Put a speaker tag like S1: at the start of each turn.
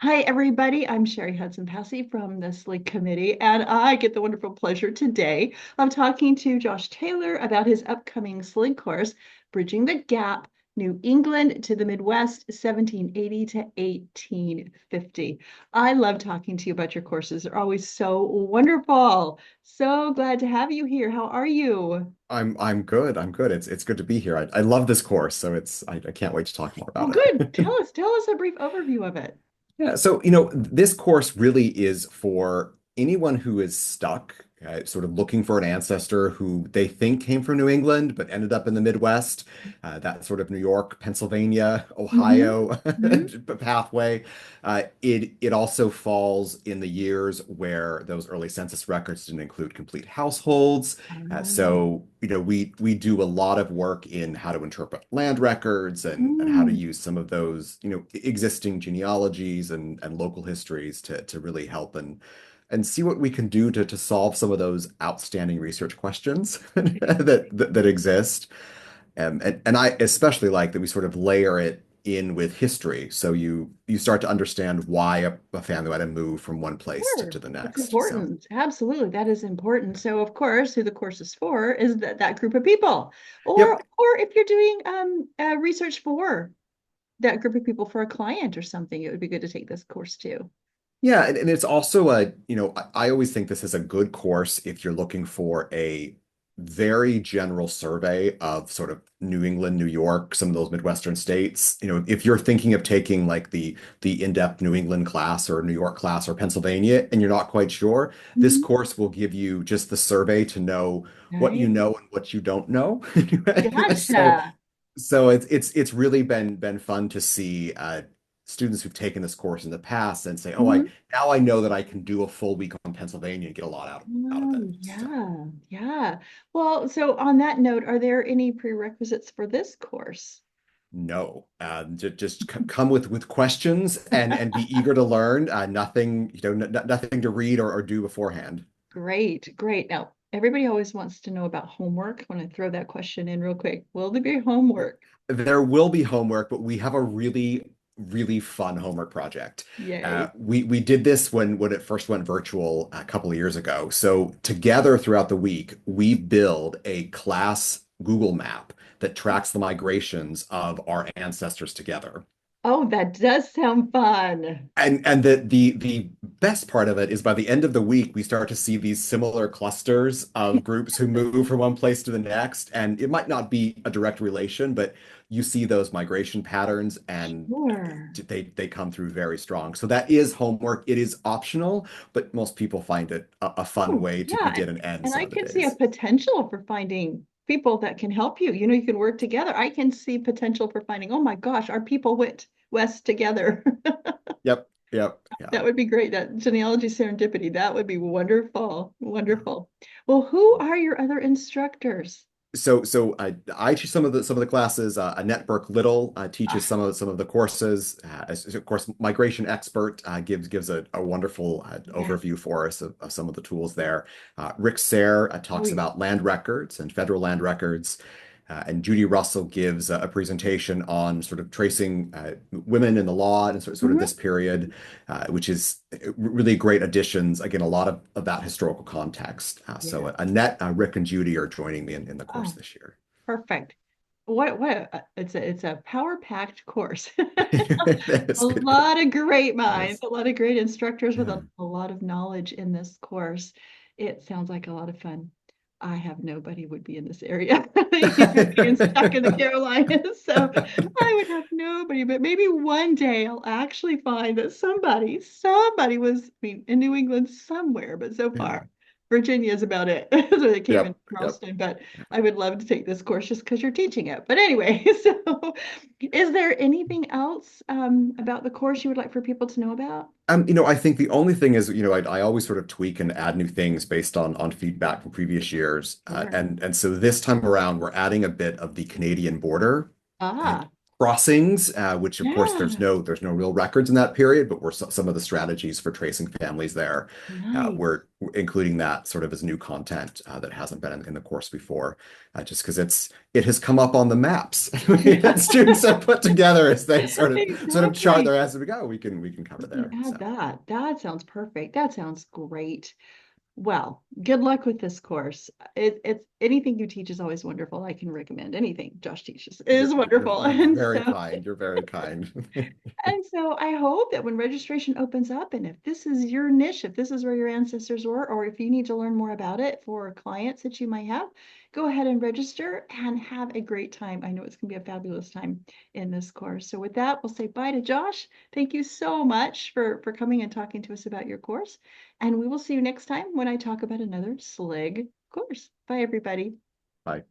S1: Hi, everybody. I'm Cheri Hudson-Passy from the SLIG Committee, and I get the wonderful pleasure today of talking to Josh Taylor about his upcoming SLIG course, Bridging the Gap, New England to the Midwest, 1780 to 1850. I love talking to you about your courses. They're always so wonderful. So glad to have you here. How are you?
S2: I'm good. I'm good. It's good to be here. I love this course, so I can't wait to talk more
S1: Well,
S2: about
S1: good.
S2: it.
S1: Tell us a brief overview of it.
S2: Yeah, so this course really is for anyone who is stuck, sort of looking for an ancestor who they think came from New England but ended up in the Midwest, that sort of New York, Pennsylvania,
S1: Hmm.
S2: Ohio
S1: Hmm.
S2: pathway. It also falls in the years where those early census records didn't include complete households. So we do a lot of work in how to interpret land records and how to
S1: Mm.
S2: use some of those existing genealogies and local histories to really help and see what we can do to solve some of those outstanding research questions that exist. And I especially like that we sort of layer it in with history, so you start to understand why a family might have moved from one place
S1: Sure.
S2: to the
S1: It's
S2: next. So.
S1: important. Absolutely. That is important. So of course, who the course is for is that group of people.
S2: Yep.
S1: Or if you're doing research for that group of people for a client or something, it would be good to take this course too.
S2: Yeah, and it's also I always think this is a good course if you're looking for a very general survey of sort of New England, New York, some of those Midwestern states. If you're thinking of taking like the in-depth New England class or New York class or Pennsylvania and you're not quite sure, this
S1: Mhm.
S2: course will give you just the survey to know what you
S1: Right.
S2: know and what you don't know. So
S1: Gotcha.
S2: so it's really been fun to see students who've taken this course in the past and say, "Oh, I
S1: Mhm.
S2: now I know that I can do a full week on Pennsylvania and get a lot out of it."
S1: Oh,
S2: So
S1: yeah. Yeah. Well, so on that note, are there any prerequisites for this course?
S2: no, just come with questions and be eager to learn. Nothing, nothing to read or do beforehand.
S1: Great, great. Now, everybody always wants to know about homework. I want to throw that question in real quick. Will there be homework?
S2: There will be homework, but we have a really fun homework project.
S1: Yay.
S2: We did this when it first went virtual a couple of years ago. So together throughout the week, we build a class Google map that tracks the migrations of our ancestors together.
S1: Oh, that does sound fun.
S2: And the best part of it is by the end of the week, we start to see these similar clusters of groups who move from one place to the next. And it might not be a direct relation, but you see those migration patterns and
S1: Sure.
S2: they come through very strong. So that is homework. It is optional, but most people find it a fun
S1: Oh,
S2: way to
S1: yeah.
S2: begin and end
S1: And
S2: some
S1: I
S2: of the
S1: can see a
S2: days.
S1: potential for finding people that can help you. You can work together. I can see potential for finding, oh my gosh, our people went west together.
S2: Yep, yep, yeah.
S1: That would be great. That genealogy serendipity, that would be wonderful. Wonderful. Well, who are your other instructors?
S2: So I teach some of the classes. Annette Burke-Little teaches some of the courses. Of course, Migration Expert gives a wonderful
S1: Yes.
S2: overview for us of some of the tools there. Rick Sayre
S1: Oh,
S2: talks
S1: yeah.
S2: about land records and federal land records. And Judy Russell gives a presentation on sort of tracing women in the law and sort of
S1: Mhm.
S2: this period, which is really great additions. Again, a lot of that historical context. So
S1: Yeah.
S2: Annette, Rick, and Judy are joining me in the course
S1: Oh,
S2: this year.
S1: perfect. It's a power-packed course. A
S2: That's good.
S1: lot of great minds,
S2: Yes.
S1: a lot of great instructors with
S2: Yeah.
S1: a lot of knowledge in this course. It sounds like a lot of fun. I have nobody would be in this area, being stuck in the Carolinas. So I would have nobody, but maybe one day I'll actually find that somebody was, I mean, in New England somewhere, but so
S2: Yeah.
S1: far, Virginia is about it. So they came in
S2: Yep. Yep.
S1: Charleston, but I would love to take this course just because you're teaching it. But anyway, so is there anything else about the course you would like for people to know about?
S2: I think the only thing is, I always sort of tweak and add new things based on feedback from previous years.
S1: Sure.
S2: And so this time around, we're adding a bit of the Canadian border. And
S1: Ah,
S2: crossings, which of course
S1: Yeah,
S2: there's no real records in that period, but were some of the strategies for tracing families there.
S1: nice.
S2: We're including that sort of as new content that hasn't been in the course before, just because it has come up on the maps that students have put together as they sort of chart
S1: Exactly.
S2: their as we go. We can
S1: We
S2: cover
S1: can
S2: there.
S1: add
S2: So
S1: that. That sounds perfect. That sounds great. Well, good luck with this course. It's anything you teach is always wonderful. I can recommend anything Josh teaches is wonderful.
S2: you're
S1: And
S2: very
S1: so
S2: kind. You're very kind.
S1: and so I hope that when registration opens up, and if this is your niche, if this is where your ancestors were, or if you need to learn more about it for clients that you might have, go ahead and register and have a great time. I know it's going to be a fabulous time in this course. So with that, we'll say bye to Josh. Thank you so much for coming and talking to us about your course. And we will see you next time when I talk about another SLIG course. Bye, everybody.
S2: Bye.